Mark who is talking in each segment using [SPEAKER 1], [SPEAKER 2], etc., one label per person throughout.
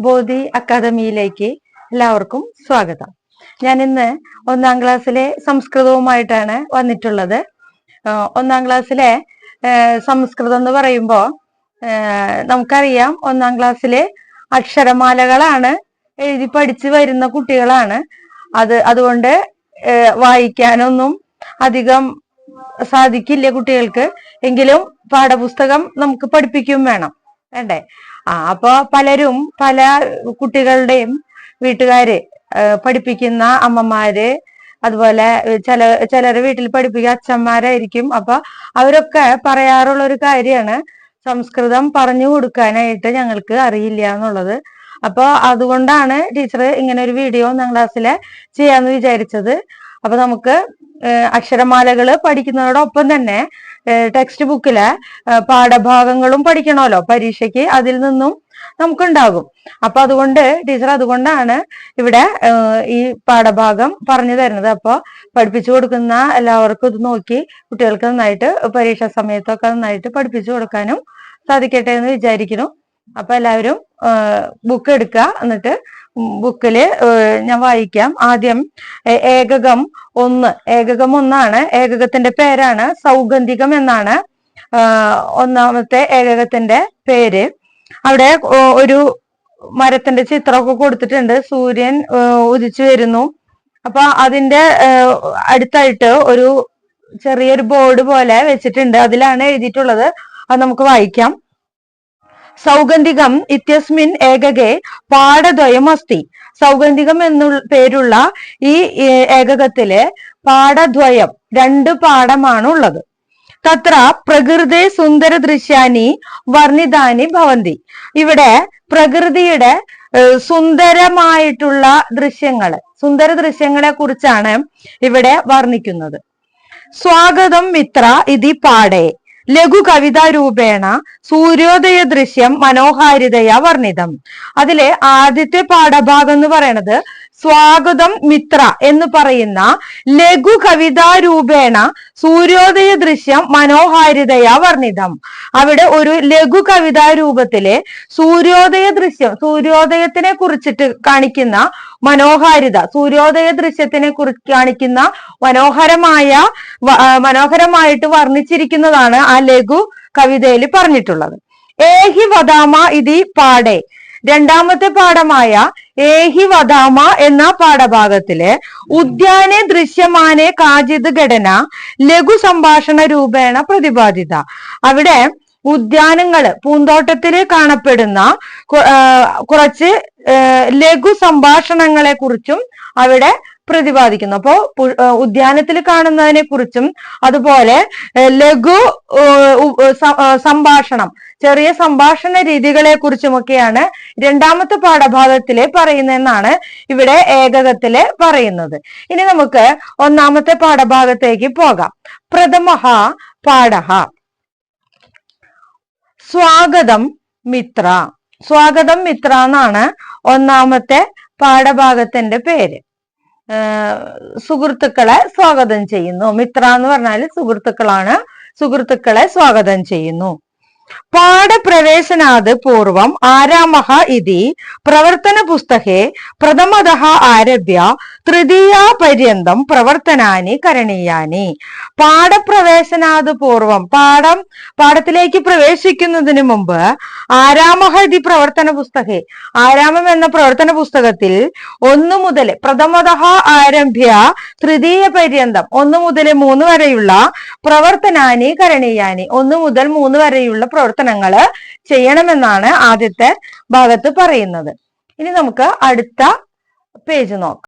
[SPEAKER 1] ബോധി അക്കാദമിയിലേക്ക് എല്ലാവർക്കും സ്വാഗതം. ഞാൻ ഇന്ന് 1ാം ക്ലാസ്സിലെ സംസ്കൃതവുമായിട്ടാണ് വന്നിട്ടുള്ളത്. 1ാം ക്ലാസ്സിലെ സംസ്കൃതം എന്ന് പറയുമ്പോൾ നമുക്കറിയാം, 1ാം ക്ലാസ്സിലെ അക്ഷരമാലകളാണ് എഴുതി പഠിച്ചു വരുന്ന കുട്ടികളാണ്. അതുകൊണ്ട് വായിക്കാനൊന്നും അധികം സാധിക്കില്ല കുട്ടികൾക്ക്. എങ്കിലും പാഠപുസ്തകം നമുക്ക് പഠിപ്പിക്കും വേണ്ടേ? അപ്പൊ പലരും, പല കുട്ടികളുടെയും വീട്ടുകാര്, പഠിപ്പിക്കുന്ന അമ്മമാര്, അതുപോലെ ചിലര് വീട്ടിൽ പഠിപ്പിക്കുന്ന അച്ഛന്മാരായിരിക്കും. അപ്പൊ അവരൊക്കെ പറയാറുള്ള ഒരു കാര്യമാണ്, സംസ്കൃതം പറഞ്ഞു കൊടുക്കാനായിട്ട് ഞങ്ങൾക്ക് അറിയില്ല എന്നുള്ളത്. അപ്പൊ അതുകൊണ്ടാണ് ടീച്ചർ ഇങ്ങനെ ഒരു വീഡിയോ 1ാം ക്ലാസ്സിലെ ചെയ്യാന്ന് വിചാരിച്ചത്. അപ്പൊ നമുക്ക് അക്ഷരമാലകള് പഠിക്കുന്നതോടൊപ്പം തന്നെ ടെക്സ്റ്റ് ബുക്കിലെ പാഠഭാഗങ്ങളും പഠിക്കണമല്ലോ, പരീക്ഷയ്ക്ക് അതിൽ നിന്നും നമുക്കുണ്ടാകും. അപ്പൊ അതുകൊണ്ടാണ് ഇവിടെ ഈ പാഠഭാഗം പറഞ്ഞു തരുന്നത്. അപ്പൊ പഠിപ്പിച്ചു കൊടുക്കുന്ന എല്ലാവർക്കും ഇത് നോക്കി കുട്ടികൾക്ക് നന്നായിട്ട് പരീക്ഷാ സമയത്തൊക്കെ നന്നായിട്ട് പഠിപ്പിച്ചു കൊടുക്കാനും സാധിക്കട്ടെ എന്ന് വിചാരിക്കുന്നു. അപ്പൊ എല്ലാവരും ബുക്ക് എടുക്കുക. എന്നിട്ട് ബുക്കില് ഞാൻ വായിക്കാം. ആദ്യം ഏകകം 1 ഏകകത്തിന്റെ പേരാണ് സൗഗന്ധികം എന്നാണ് 1ാമത്തെ ഏകകത്തിന്റെ പേര്. അവിടെ ഒരു മരത്തിന്റെ ചിത്രമൊക്കെ കൊടുത്തിട്ടുണ്ട്. സൂര്യൻ ഉദിച്ചു വരുന്നു. അപ്പൊ അതിന്റെ അടുത്തായിട്ട് ഒരു ചെറിയൊരു ബോർഡ് പോലെ വെച്ചിട്ടുണ്ട്. അതിലാണ് എഴുതിയിട്ടുള്ളത്. അത് നമുക്ക് വായിക്കാം. സൗഗന്ധികം ഇത്യസ്മിൻ ഏകകെ പാഠദ്വയം അസ്തി. സൗഗന്ധികം എന്നു പേരുള്ള ഈ ഏകകത്തില് പാഠദ്വയം 2 പാഠമാണ് ഉള്ളത്. തത്ര പ്രകൃതി സുന്ദര ദൃശ്യാനി വർണ്ണിതാനി ഭവന്തി. ഇവിടെ പ്രകൃതിയുടെ സുന്ദര ദൃശ്യങ്ങളെ കുറിച്ചാണ് ഇവിടെ വർണ്ണിക്കുന്നത്. സ്വാഗതം മിത്ര ഇതി പാഠേ ലഘു കവിതാരൂപേണ സൂര്യോദയ ദൃശ്യം മനോഹാരിതയാ വർണ്ണിതം. അതിലെ ആദ്യത്തെ പാഠഭാഗം എന്ന് പറയുന്നത് സ്വാഗതം മിത്ര എന്ന് പറയുന്ന ലഘു കവിതാരൂപേണ സൂര്യോദയ ദൃശ്യം മനോഹാരിതയാ വർണ്ണിതം. അവിടെ ഒരു ലഘു കവിതാരൂപത്തിലെ സൂര്യോദയ ദൃശ്യം, സൂര്യോദയത്തിനെ കുറിച്ചിട്ട് കാണിക്കുന്ന മനോഹാരിത, സൂര്യോദയ ദൃശ്യത്തിനെ കുറിച്ച് കാണിക്കുന്ന മനോഹരമായിട്ട് വർണ്ണിച്ചിരിക്കുന്നതാണ് ആ ലഘു കവിതയിൽ പറഞ്ഞിട്ടുള്ളത്. ഏഹി വദാമ ഇതി പാഠേ. 2ാമത്തെ പാഠമായ ഏഹി വദാമ എന്ന പാഠഭാഗത്തില് ഉദ്യാനെ ദൃശ്യമാനെ കാചിത് ഘടന ലഘു സംഭാഷണ രൂപേണ പ്രതിപാദിത. അവിടെ ഉദ്യാനങ്ങള്, പൂന്തോട്ടത്തില് കാണപ്പെടുന്ന കുറച്ച് ലഘു സംഭാഷണങ്ങളെ കുറിച്ചും അവിടെ പ്രതിപാദിക്കുന്നു. അപ്പോ ഉദ്യാനത്തിൽ കാണുന്നതിനെ കുറിച്ചും അതുപോലെ ലഘു സംഭാഷണം, ചെറിയ സംഭാഷണ രീതികളെ കുറിച്ചുമൊക്കെയാണ് 2ാമത്തെ പാഠഭാഗത്തില് പറയുന്നതെന്നാണ് ഇവിടെ ഏകകത്തില് പറയുന്നത്. ഇനി നമുക്ക് 1ാമത്തെ പാഠഭാഗത്തേക്ക് പോകാം. പ്രഥമഃ പാഠഃ സ്വാഗതം മിത്ര. സ്വാഗതം മിത്ര എന്നാണ് 1ാമത്തെ പാഠഭാഗത്തിന്റെ പേര്. സുഹൃത്തുക്കളെ സ്വാഗതം ചെയ്യുന്നു. മിത്ര എന്ന് പറഞ്ഞാൽ സുഹൃത്തുക്കളാണ്. സുഹൃത്തുക്കളെ സ്വാഗതം ചെയ്യുന്നു. പാഠപ്രവേശനാത് പൂർവം ആരാമഃ ഇതി പ്രവർത്തന പുസ്തകേ പ്രഥമതഃ ആരഭ്യ തൃതീയാ പര്യന്തം പ്രവർത്തനാനി കരണീയാനി. പാഠപ്രവേശനാത് പൂർവം, പാഠത്തിലേക്ക് പ്രവേശിക്കുന്നതിന് മുമ്പ് ആരാമഃ ഇതി പ്രവർത്തന പുസ്തകേ, ആരാമം എന്ന പ്രവർത്തന പുസ്തകത്തിൽ 1 മുതൽ പ്രഥമതഃ ആരഭ്യ തൃതീയ പര്യന്തം 1 മുതൽ 3 വരെയുള്ള പ്രവർത്തനാനി കരണീയാനി, 1 മുതൽ 3 വരെയുള്ള പ്രവർത്തനങ്ങള് ചെയ്യണമെന്നാണ് ആദ്യത്തെ ഭാഗത്ത് പറയുന്നത്. ഇനി നമുക്ക് അടുത്ത പേജ് നോക്കാം.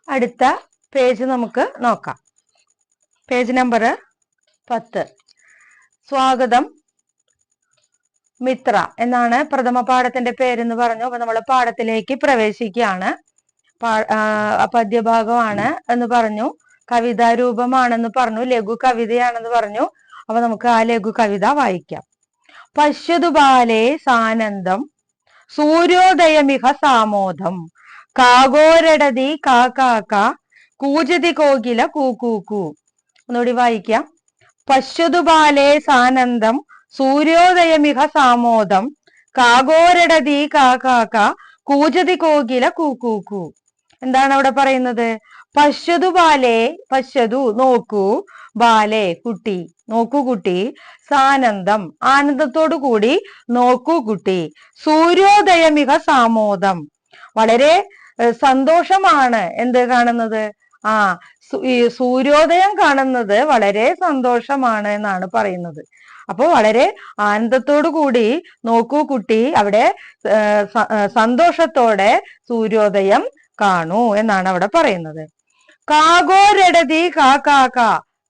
[SPEAKER 1] അടുത്ത പേജ് നമുക്ക് നോക്കാം. Page number 10. സ്വാഗതം മിത്ര എന്നാണ് പ്രഥമ പാഠത്തിന്റെ പേരെന്ന് പറഞ്ഞു. അപ്പൊ നമ്മൾ പാഠത്തിലേക്ക് പ്രവേശിക്കുകയാണ്. പദ്യഭാഗമാണ് എന്ന് പറഞ്ഞു, കവിതാരൂപമാണെന്ന് പറഞ്ഞു, ലഘു കവിതയാണെന്ന് പറഞ്ഞു. അപ്പൊ നമുക്ക് ആ ലഘു കവിത വായിക്കാം. പശ്യതു ബാലേ സാനന്ദം സൂര്യോദയമിഹ സാമോദം കാഗോരടതി കാ കൂജതി കോകില കൂക്കൂക്കു. ഒന്നുകൂടി വായിക്കാം. പശ്യതുബാലേ സാനന്ദം സൂര്യോദയമിഹ സാമോദം കാഗോരടതി കാകാക കൂജതി കോകില കൂക്കൂക്കു. എന്താണ് അവിടെ പറയുന്നത്? പശ്യതു ബാലേ, പശ്യതു നോക്കൂ, ബാലേ കുട്ടി, നോക്കൂ കുട്ടി, സാനന്ദം ആനന്ദത്തോടു കൂടി നോക്കൂ കുട്ടി, സൂര്യോദയമിഹ സാമോദം വളരെ സന്തോഷമാണ് എന്ത് കാണുന്നത്? ഈ സൂര്യോദയം കാണുന്നത് വളരെ സന്തോഷമാണ് എന്നാണ് പറയുന്നത്. അപ്പൊ വളരെ ആനന്ദത്തോടു കൂടി നോക്കൂ കുട്ടി, അവിടെ സന്തോഷത്തോടെ സൂര്യോദയം കാണൂ എന്നാണ് അവിടെ പറയുന്നത്. കാഗോരടതി കാക്കാക,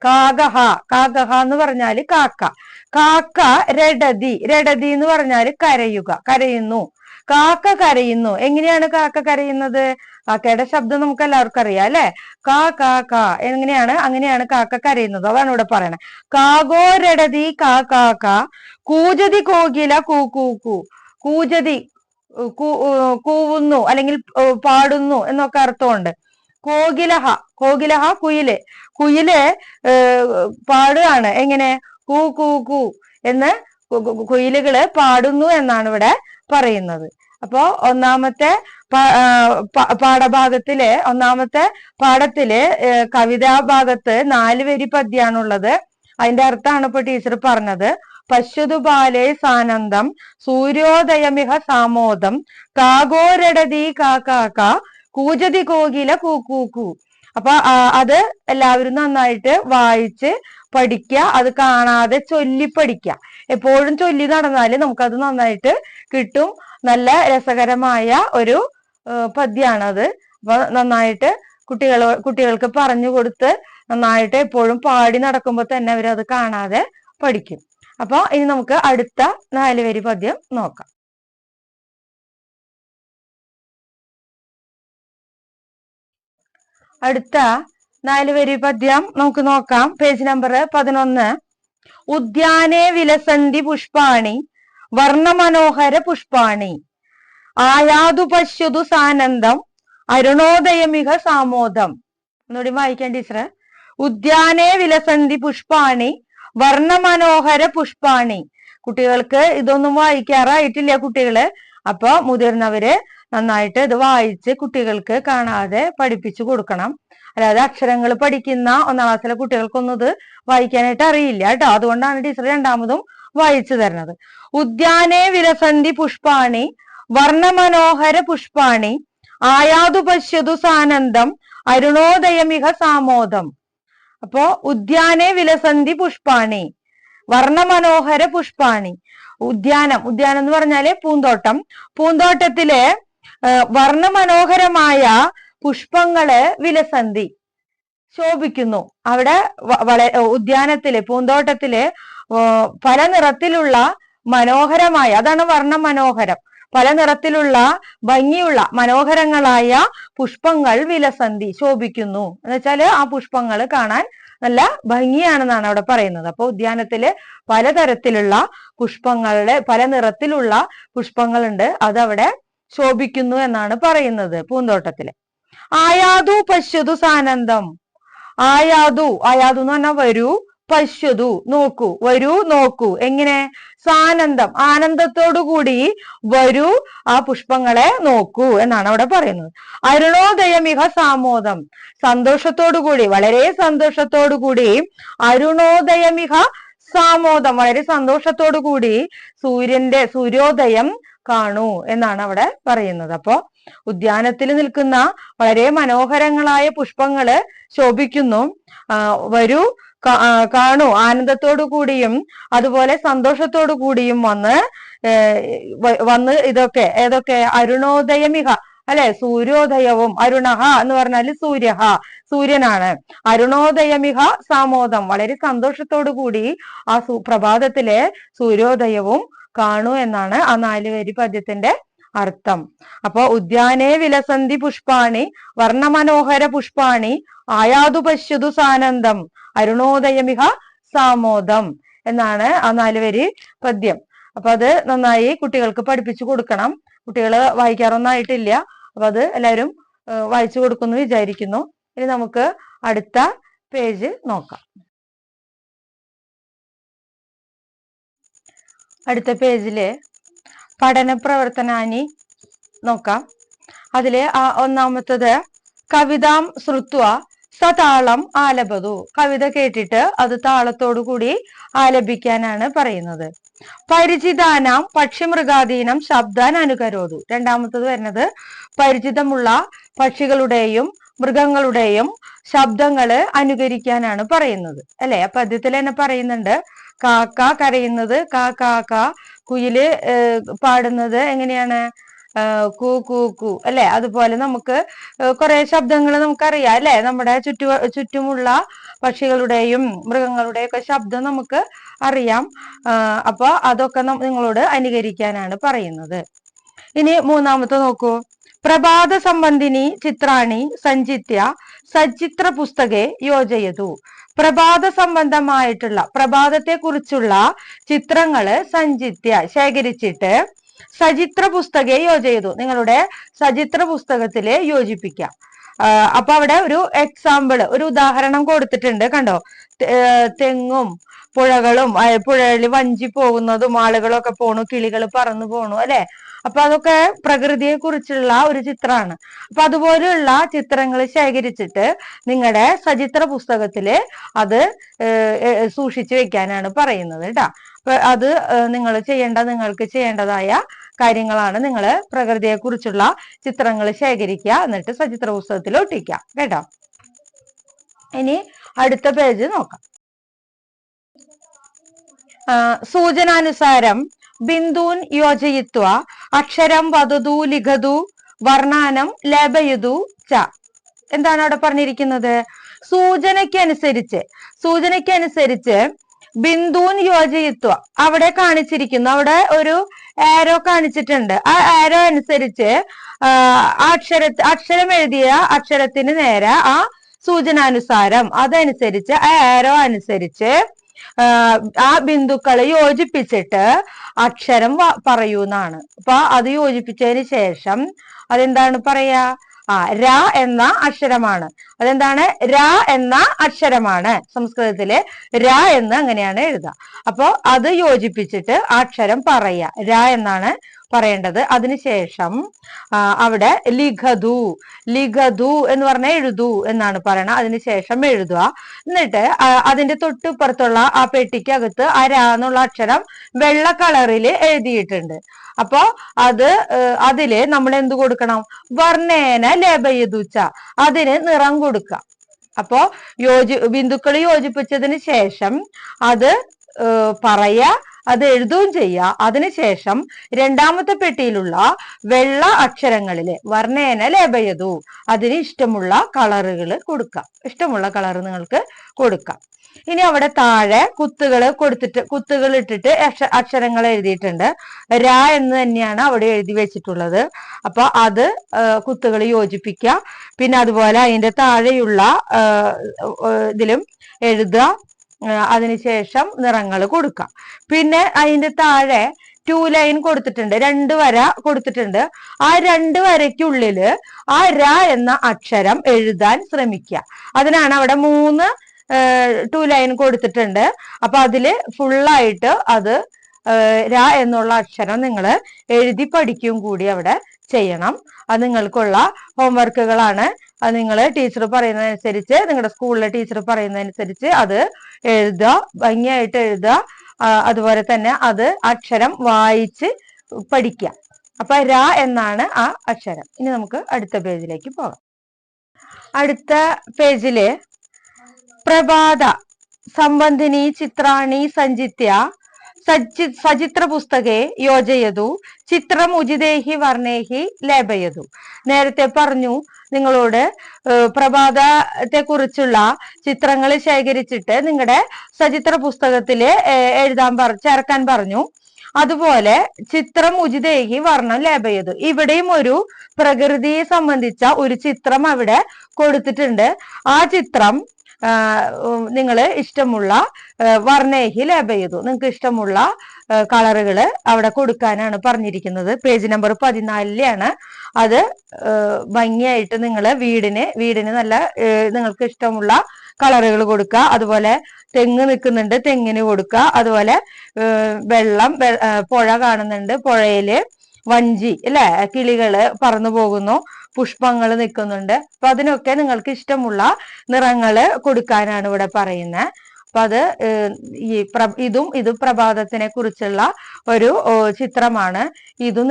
[SPEAKER 1] കാകഹ, കാകഹ എന്ന് പറഞ്ഞാല് കാക്ക, കാക്ക രടതി, രടതി എന്ന് പറഞ്ഞാല് കരയുക, കരയുന്നു, കാക്ക കരയുന്നു. എങ്ങനെയാണ് കാക്ക കരയുന്നത്? കാക്കയുടെ ശബ്ദം നമുക്ക് എല്ലാവർക്കും അറിയാം അല്ലെ? കാ കാ കാ എങ്ങനെയാണ്? അങ്ങനെയാണ് കാക്ക കരയുന്നത്. അതാണ് ഇവിടെ പറയണത്. കാഗോരടതി കാ കാ കാ കൂജതി കോകില കൂ കൂ കൂ. കൂജതി കൂവുന്നു അല്ലെങ്കിൽ പാടുന്നു എന്നൊക്കെ അർത്ഥമുണ്ട്. കോകിലഹ, കോകിലഹ കുയില്, കുയില് പാടുകയാണ്. എങ്ങനെ? കൂ കൂ കൂ എന്ന് കുയിലുകള് പാടുന്നു എന്നാണ് ഇവിടെ പറയുന്നത്. അപ്പോ ഒന്നാമത്തെ പാഠഭാഗത്തില്, ഒന്നാമത്തെ പാഠത്തില് കവിതാ ഭാഗത്ത് 4 വരി പദ്യാണുള്ളത്. അതിന്റെ അർത്ഥമാണ് ഇപ്പൊ ടീച്ചർ പറഞ്ഞത്. പശ്യതു ബാലേ സാനന്ദം സൂര്യോദയമിഹ സാമോദം കാഗോരടതി കാക്കാക കൂജതി കോകില കൂക്കൂക്കു. അപ്പൊ അത് എല്ലാവരും നന്നായിട്ട് വായിച്ച് പഠിക്കുക, അത് കാണാതെ ചൊല്ലി പഠിക്കുക. എപ്പോഴും ചൊല്ലി നടന്നാല് നമുക്കത് നന്നായിട്ട് കിട്ടും. നല്ല രസകരമായ ഒരു പദ്യാണത്. അപ്പൊ നന്നായിട്ട് കുട്ടികൾക്ക് പറഞ്ഞു കൊടുത്ത് നന്നായിട്ട് എപ്പോഴും പാടി നടക്കുമ്പോൾ തന്നെ അവരത് കാണാതെ പഠിക്കും. അപ്പൊ ഇനി നമുക്ക് അടുത്ത 4 വരി പദ്യം നോക്കാം. അടുത്ത 4 വരി പദ്യം നമുക്ക് നോക്കാം. Page number 11. ഉദ്യാനേ വിലസന്തി പുഷ്പാണി വർണ്ണമനോഹര പുഷ്പാണി ആയാതു പശ്യതു സാനന്ദം അരുണോദയമിഹ സാമോദം. ഒന്നുകൂടി വായിക്കാൻ ടീച്ചറെ. ഉദ്യാനേ വിലസന്തി പുഷ്പാണി വർണ്ണമനോഹര പുഷ്പാണി. കുട്ടികൾക്ക് ഇതൊന്നും വായിക്കാറായിട്ടില്ല കുട്ടികള്. അപ്പൊ മുതിർന്നവര് നന്നായിട്ട് ഇത് വായിച്ച് കുട്ടികൾക്ക് കാണാതെ പഠിപ്പിച്ചു കൊടുക്കണം. അല്ലാതെ അക്ഷരങ്ങൾ പഠിക്കുന്ന 1ാം ക്ലാസ്സിലെ കുട്ടികൾക്കൊന്നും ഇത് വായിക്കാനായിട്ട് അറിയില്ല കേട്ടോ. അതുകൊണ്ടാണ് ടീച്ചർ രണ്ടാമതും വായിച്ചു തരുന്നത്. ഉദ്യാനേ വിലസന്തി പുഷ്പാണി വർണ്ണമനോഹര പുഷ്പാണി ആയാതു പശ്യതു സാനന്ദം അരുണോദയമിഹ സാമോദം. അപ്പോ ഉദ്യാനേ വിലസന്തി പുഷ്പാണി വർണ്ണമനോഹര പുഷ്പാണി. ഉദ്യാനം, ഉദ്യാനം എന്ന് പറഞ്ഞാല് പൂന്തോട്ടം. പൂന്തോട്ടത്തിലെ വർണ്ണമനോഹരമായ പുഷ്പങ്ങള് വിലസന്തി ശോഭിക്കുന്നു. അവിടെ ഉദ്യാനത്തില്, പൂന്തോട്ടത്തില് പല നിറത്തിലുള്ള മനോഹരമായ, അതാണ് വർണ്ണമനോഹരം, പല നിറത്തിലുള്ള ഭംഗിയുള്ള മനോഹരങ്ങളായ പുഷ്പങ്ങൾ വിലസന്തി ശോഭിക്കുന്നു. എന്ന് വെച്ചാല് ആ പുഷ്പങ്ങൾ കാണാൻ നല്ല ഭംഗിയാണെന്നാണ് അവിടെ പറയുന്നത്. അപ്പൊ ഉദ്യാനത്തില് പലതരത്തിലുള്ള പുഷ്പങ്ങളുടെ പല നിറത്തിലുള്ള പുഷ്പങ്ങളുണ്ട്, അതവിടെ ശോഭിക്കുന്നു എന്നാണ് പറയുന്നത് പൂന്തോട്ടത്തില്. ആയാതു പശ്യതു സാനന്ദം. ആയാതു, ആയാതു എന്ന് പറഞ്ഞാൽ വരൂ, പശ്യതു നോക്കൂ, വരൂ നോക്കൂ. എങ്ങനെ? സാനന്ദം ആനന്ദത്തോടു കൂടി വരൂ, ആ പുഷ്പങ്ങളെ നോക്കൂ എന്നാണ് അവിടെ പറയുന്നത്. അരുണോദയമിഹ സാമോദം സന്തോഷത്തോടു കൂടി, വളരെ സന്തോഷത്തോടു കൂടി, അരുണോദയമിഹ സാമോദം വളരെ സന്തോഷത്തോടു കൂടി സൂര്യോദയം കാണൂ എന്നാണ് അവിടെ പറയുന്നത്. അപ്പോ ഉദ്യാനത്തിൽ നിൽക്കുന്ന വളരെ മനോഹരങ്ങളായ പുഷ്പങ്ങള് ശോഭിക്കുന്നു, വരൂ കാണൂ, ആനന്ദത്തോടു കൂടിയും അതുപോലെ സന്തോഷത്തോടു കൂടിയും വന്ന് ഇതൊക്കെ ഏതൊക്കെ? അരുണോദയമിഹ അല്ലെ, സൂര്യോദയവും. അരുണഹ എന്ന് പറഞ്ഞാല് സൂര്യഹ, സൂര്യനാണ്. അരുണോദയമിഹ സാമോദം വളരെ സന്തോഷത്തോടു കൂടി ആ പ്രഭാതത്തിലെ സൂര്യോദയവും കാണൂ എന്നാണ് ആ 4 വരി പദ്യത്തിന്റെ അർത്ഥം. അപ്പൊ ഉദ്യാനേ വിലസന്തി പുഷ്പാണി വർണ്ണമനോഹര പുഷ്പാണി ആയാതു പശ്യതു സാനന്ദം അരുണോദയമിഹ സാമോദം എന്നാണ് ആ 4 വരി പദ്യം. അപ്പൊ അത് നന്നായി കുട്ടികൾക്ക് പഠിപ്പിച്ചു കൊടുക്കണം. കുട്ടികൾ വായിക്കാറൊന്നും ആയിട്ടില്ല. അപ്പൊ അത് എല്ലാവരും വായിച്ചു കൊടുക്കുന്നു വിചാരിക്കുന്നു. ഇനി നമുക്ക് അടുത്ത പേജ് നോക്കാം. അടുത്ത പേജില് പഠന പ്രവർത്തനാനി നോക്കാം. അതില് ഒന്നാമത്തത് കവിതാം ശ്രുത്വ സതാളം ആലപതു. കവിത കേട്ടിട്ട് അത് താളത്തോടു കൂടി ആലപിക്കാനാണ് പറയുന്നത്. പരിചിതാനാം പക്ഷിമൃഗാദീനം ശബ്ദാൻ അനുകരോതു. രണ്ടാമത്തത് വരുന്നത് പരിചിതമുള്ള പക്ഷികളുടെയും മൃഗങ്ങളുടെയും ശബ്ദങ്ങള് അനുകരിക്കാനാണ് പറയുന്നത് അല്ലെ. ആ പദ്യത്തിൽ തന്നെ പറയുന്നുണ്ട്, കാക്ക കരയുന്നത് കാ കാ കാ, കുയില് പാടുന്നത് എങ്ങനെയാണ് കൂ കൂ കൂ അല്ലെ. അതുപോലെ നമുക്ക് കുറെ ശബ്ദങ്ങൾ നമുക്കറിയാം അല്ലെ. നമ്മുടെ ചുറ്റുമുള്ള പക്ഷികളുടെയും മൃഗങ്ങളുടെയും ഒക്കെ ശബ്ദം നമുക്ക് അറിയാം. അപ്പൊ അതൊക്കെ നിങ്ങളോട് അനുകരിക്കാനാണ് പറയുന്നത്. ഇനി മൂന്നാമത്തെ നോക്കൂ. പ്രഭാത സംബന്ധിനി ചിത്രാണി സഞ്ചിത്യ സചിത്ര പുസ്തകെ യോജയതു. പ്രഭാത സംബന്ധമായിട്ടുള്ള പ്രഭാതത്തെ കുറിച്ചുള്ള ചിത്രങ്ങള് സഞ്ചിത്യ ശേഖരിച്ചിട്ട് സചിത്ര പുസ്തകെ യോജയതു. നിങ്ങളുടെ സചിത്ര പുസ്തകത്തില് യോജിപ്പിക്കാം. അപ്പൊ അവിടെ ഒരു എക്സാമ്പിള്, ഒരു ഉദാഹരണം കൊടുത്തിട്ടുണ്ട് കണ്ടോ. തെങ്ങും പുഴകളും പുഴയിൽ വഞ്ചി പോകുന്നതും ആളുകളൊക്കെ പോണു, കിളികൾ പറന്നു പോണു അല്ലെ. അപ്പൊ അതൊക്കെ പ്രകൃതിയെ കുറിച്ചുള്ള ഒരു ചിത്രമാണ്. അപ്പൊ അതുപോലെയുള്ള ചിത്രങ്ങൾ ശേഖരിച്ചിട്ട് നിങ്ങളുടെ സചിത്ര പുസ്തകത്തില് അത് സൂക്ഷിച്ചു വെക്കാനാണ് പറയുന്നത് കേട്ടാ. അപ്പൊ അത് നിങ്ങൾക്ക് ചെയ്യേണ്ടതായ കാര്യങ്ങളാണ്. നിങ്ങൾ പ്രകൃതിയെ കുറിച്ചുള്ള ചിത്രങ്ങൾ ശേഖരിക്കുക, എന്നിട്ട് സചിത്ര പുസ്തകത്തിൽ ഒട്ടിക്കുക കേട്ടോ. ഇനി അടുത്ത പേജ് നോക്കാം. സൂചനാനുസാരം ബിന്ദൂൻ യോജയിത്വ അക്ഷരം വദതു ലിഖതു വർണ്ണാനം ലേപയതു ച. എന്താണ് അവിടെ പറഞ്ഞിരിക്കുന്നത്? സൂചനയ്ക്കനുസരിച്ച് ബിന്ദൂൻ യോജയിത്വ അവിടെ കാണിച്ചിരിക്കുന്നു. അവിടെ ഒരു ആരോ കാണിച്ചിട്ടുണ്ട്. ആ ആരോ അനുസരിച്ച് അക്ഷരം എഴുതിയ അക്ഷരത്തിന് നേരെ ആ സൂചനാനുസാരം അതനുസരിച്ച് ആ ആരോ അനുസരിച്ച് ആ ബിന്ദുക്കളെ യോജിപ്പിച്ചിട്ട് അക്ഷരം പറയൂന്നാണ്. അപ്പൊ അത് യോജിപ്പിച്ചതിന് ശേഷം അതെന്താണ് പറയാ? ര എന്ന അക്ഷരമാണ്. അതെന്താണ്? ര എന്ന അക്ഷരമാണ്. സംസ്കൃതത്തില് ര എന്ന് അങ്ങനെയാണ് എഴുതുക. അപ്പൊ അത് യോജിപ്പിച്ചിട്ട് അക്ഷരം പറയാ, ര എന്നാണ് പറയേണ്ടത്. അതിനുശേഷം അവിടെ ലിഖതു എന്ന് പറഞ്ഞാൽ എഴുതൂ എന്നാണ് പറയണത്. അതിനുശേഷം എഴുതുക. എന്നിട്ട് അതിന്റെ തൊട്ടിപ്പുറത്തുള്ള ആ പെട്ടിക്കകത്ത് ആ ര എന്നുള്ള അക്ഷരം വെള്ള കളറിൽ എഴുതിയിട്ടുണ്ട്. അപ്പൊ അതില് നമ്മൾ എന്ത് കൊടുക്കണം? വർണ്ണേന ലേപയതുച്ച, അതിന് നിറം കൊടുക്കുക. അപ്പോ ബിന്ദുക്കൾ യോജിപ്പിച്ചതിന് ശേഷം അത് പറയാ, അത് എഴുതുകയും ചെയ്യുക. അതിനുശേഷം രണ്ടാമത്തെ പെട്ടിയിലുള്ള വെള്ള അക്ഷരങ്ങളില് വർണ്ണേന ലേപയതു, അതിന് ഇഷ്ടമുള്ള കളറുകൾ കൊടുക്കാം. ഇഷ്ടമുള്ള കളർ നിങ്ങൾക്ക് കൊടുക്കാം. ഇനി അവിടെ താഴെ കുത്തുകൾ ഇട്ടിട്ട് അക്ഷരങ്ങൾ എഴുതിയിട്ടുണ്ട്. ര എന്ന് തന്നെയാണ് അവിടെ എഴുതി വെച്ചിട്ടുള്ളത്. അപ്പൊ അത് കുത്തുകൾ യോജിപ്പിക്കുക. പിന്നെ അതുപോലെ അതിന്റെ താഴെയുള്ള ഇതിലും എഴുതുക. അതിനുശേഷം നിറങ്ങൾ കൊടുക്കാം. പിന്നെ അതിന്റെ താഴെ 2 ലൈൻ കൊടുത്തിട്ടുണ്ട്, 2 വര കൊടുത്തിട്ടുണ്ട്. ആ 2 വരയ്ക്കുള്ളില് ആ ര എന്ന അക്ഷരം എഴുതാൻ ശ്രമിക്കുക. അതിനാണ് അവിടെ 2 ലൈൻ കൊടുത്തിട്ടുണ്ട്. അപ്പൊ അതില് ഫുള്ളായിട്ട് അത് ര എന്നുള്ള അക്ഷരം നിങ്ങൾ എഴുതി പഠിക്കുകയും കൂടി അവിടെ ചെയ്യണം. അത് നിങ്ങൾക്കുള്ള ഹോംവർക്കുകളാണ്. അത് നിങ്ങൾ ടീച്ചർ പറയുന്നതനുസരിച്ച്, നിങ്ങളുടെ സ്കൂളിലെ ടീച്ചർ പറയുന്നതനുസരിച്ച് അത് എഴുതുക, ഭംഗിയായിട്ട് എഴുതുക. അതുപോലെ തന്നെ അത് അക്ഷരം വായിച്ച് പഠിക്കുക. അപ്പൊ ര എന്നാണ് ആ അക്ഷരം. ഇനി നമുക്ക് അടുത്ത പേജിലേക്ക് പോകാം. അടുത്ത പേജില് പ്രഭാത സംബന്ധിനി ചിത്രാണി സഞ്ചിത്യ സചിത്ര പുസ്തകെ യോജയതു ചിത്രം ഉചിതേഹി വർണ്ണേഹി ലേപയതു. നേരത്തെ പറഞ്ഞു നിങ്ങളോട് പ്രഭാതത്തെ കുറിച്ചുള്ള ചിത്രങ്ങൾ ശേഖരിച്ചിട്ട് നിങ്ങളുടെ സചിത്ര പുസ്തകത്തില് ചേർക്കാൻ പറഞ്ഞു. അതുപോലെ ചിത്രം ഉചിതേഹി വർണ്ണം ലേപയതു, ഇവിടെയും ഒരു പ്രകൃതിയെ സംബന്ധിച്ച ഒരു ചിത്രം അവിടെ കൊടുത്തിട്ടുണ്ട്. ആ ചിത്രം നിങ്ങൾ ഇഷ്ടമുള്ള വർണ്ണേഹി ലേപയതു, നിങ്ങൾക്ക് ഇഷ്ടമുള്ള കളറുകൾ അവിടെ കൊടുക്കാനാണ് പറഞ്ഞിരിക്കുന്നത്. പേജ് നമ്പർ 14 അത് ഭംഗിയായിട്ട് നിങ്ങൾ വീടിന് നല്ല നിങ്ങൾക്ക് ഇഷ്ടമുള്ള കളറുകൾ കൊടുക്കുക. അതുപോലെ തെങ്ങ് നിൽക്കുന്നുണ്ട്, തെങ്ങിന് കൊടുക്കുക. അതുപോലെ വെള്ളം പുഴ കാണുന്നുണ്ട്, പുഴയില് വഞ്ചി അല്ലെ, കിളികള് പറന്നു പോകുന്നു, പുഷ്പങ്ങൾ നിൽക്കുന്നുണ്ട്. അപ്പൊ അതിനൊക്കെ നിങ്ങൾക്ക് ഇഷ്ടമുള്ള നിറങ്ങള് കൊടുക്കാനാണ് ഇവിടെ പറയുന്നത്. അപ്പൊ അത് ഇത് പ്രഭാതത്തിനെ കുറിച്ചുള്ള ഒരു ചിത്രമാണ്. ഇതും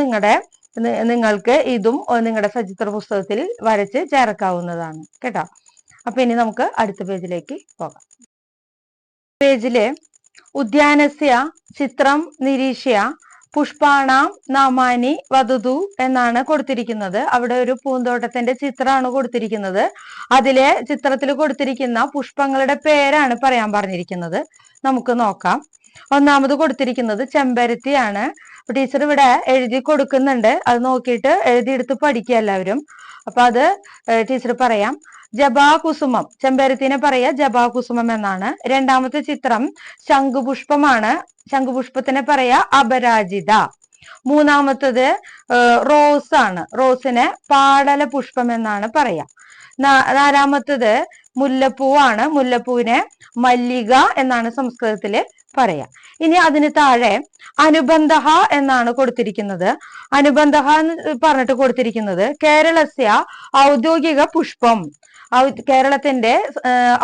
[SPEAKER 1] നിങ്ങൾക്ക് ഇതും നിങ്ങളുടെ സചിത്ര പുസ്തകത്തിൽ വരച്ച് ചേർക്കാവുന്നതാണ് കേട്ടോ. അപ്പൊ ഇനി നമുക്ക് അടുത്ത പേജിലേക്ക് പോകാം. പേജില് ഉദ്യാനസ്യ ചിത്രം നിരീക്ഷ്യ പുഷ്പാണാം നാമാനി വദതു എന്നാണ് കൊടുത്തിരിക്കുന്നത്. അവിടെ ഒരു പൂന്തോട്ടത്തിന്റെ ചിത്രമാണ് കൊടുത്തിരിക്കുന്നത്. അതിലെ ചിത്രത്തിൽ കൊടുത്തിരിക്കുന്ന പുഷ്പങ്ങളുടെ പേരാണ് പറയാൻ പറഞ്ഞിരിക്കുന്നത്. നമുക്ക് നോക്കാം. ഒന്നാമത് കൊടുത്തിരിക്കുന്നത് ചെമ്പരത്തിയാണ്. ടീച്ചർ ഇവിടെ എഴുതി കൊടുക്കുന്നുണ്ട്, അത് നോക്കിയിട്ട് എഴുതിയെടുത്ത് പഠിക്കുക എല്ലാവരും. അപ്പൊ അത് ടീച്ചർ പറയാം. ജപാകുസുമം, ചെമ്പരത്തിനെ പറയാ ജപാകുസുമം എന്നാണ്. രണ്ടാമത്തെ ചിത്രം ശംഖുപുഷ്പമാണ്, ശംഖുപുഷ്പത്തിനെ പറയാ അപരാജിത. മൂന്നാമത്തത് റോസ് ആണ്, റോസിനെ പാടല പുഷ്പം എന്നാണ് പറയാ. നാലാമത്തത് മുല്ലപ്പൂവാണ്, മുല്ലപ്പൂവിനെ മല്ലിക എന്നാണ് സംസ്കൃതത്തില് പറയാ. ഇനി അതിന് താഴെ അനുബന്ധ എന്നാണ് കൊടുത്തിരിക്കുന്നത്. അനുബന്ധ എന്ന് പറഞ്ഞിട്ട് കൊടുത്തിരിക്കുന്നത് കേരളസ്യ ഔദ്യോഗിക പുഷ്പം, കേരളത്തിന്റെ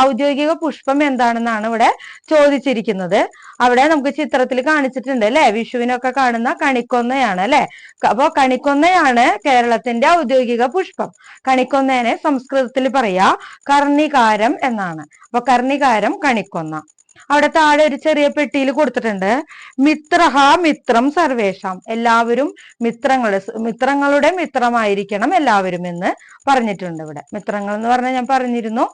[SPEAKER 1] ഔദ്യോഗിക പുഷ്പം എന്താണെന്നാണ് ഇവിടെ ചോദിച്ചിരിക്കുന്നത്. അവിടെ നമുക്ക് ചിത്രത്തിൽ കാണിച്ചിട്ടുണ്ട് അല്ലെ, വിഷുവിനൊക്കെ കാണുന്ന കണിക്കൊന്നയാണ് അല്ലെ. അപ്പൊ കണിക്കൊന്നയാണ് കേരളത്തിന്റെ ഔദ്യോഗിക പുഷ്പം. കണിക്കൊന്നേനെ സംസ്കൃതത്തിൽ പറയാ കർണികാരം എന്നാണ്. അപ്പൊ കർണികാരം കണിക്കൊന്ന. അവിടെ താഴെ ഒരു ചെറിയ പെട്ടിയിൽ കൊടുത്തിട്ടുണ്ട് മിത്രഹ മിത്രം സർവേഷാം, എല്ലാവരും മിത്രങ്ങളുടെ മിത്രമായിരിക്കണം എല്ലാവരും എന്ന് പറഞ്ഞിട്ടുണ്ട്. ഇവിടെ മിത്രങ്ങൾ എന്ന് പറഞ്ഞാൽ ഞാൻ പറഞ്ഞിരുന്നു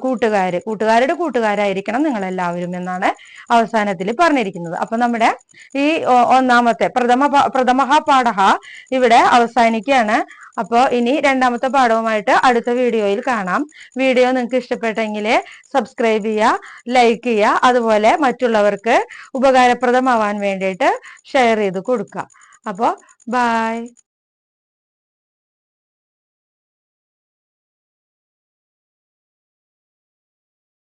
[SPEAKER 1] കൂട്ടുകാരുടെ കൂട്ടുകാരായിരിക്കണം നിങ്ങൾ എല്ലാവരും എന്നാണ് അവസാനത്തിൽ പറഞ്ഞിരിക്കുന്നത്. അപ്പൊ നമ്മുടെ ഈ ഒന്നാമത്തെ പ്രഥമ പാഠ ഇവിടെ അവസാനിക്കുകയാണ്. അപ്പോ ഇനി രണ്ടാമത്തെ പാഠവുമായിട്ട് അടുത്ത വീഡിയോയിൽ കാണാം. വീഡിയോ നിങ്ങൾക്ക് ഇഷ്ടപ്പെട്ടെങ്കിൽ സബ്സ്ക്രൈബ് ചെയ്യുക, ലൈക്ക് ചെയ്യുക, അതുപോലെ മറ്റുള്ളവർക്ക് ഉപകാരപ്രദമാവാൻ വേണ്ടിയിട്ട് ഷെയർ ചെയ്ത് കൊടുക്കുക. അപ്പോൾ ബൈ.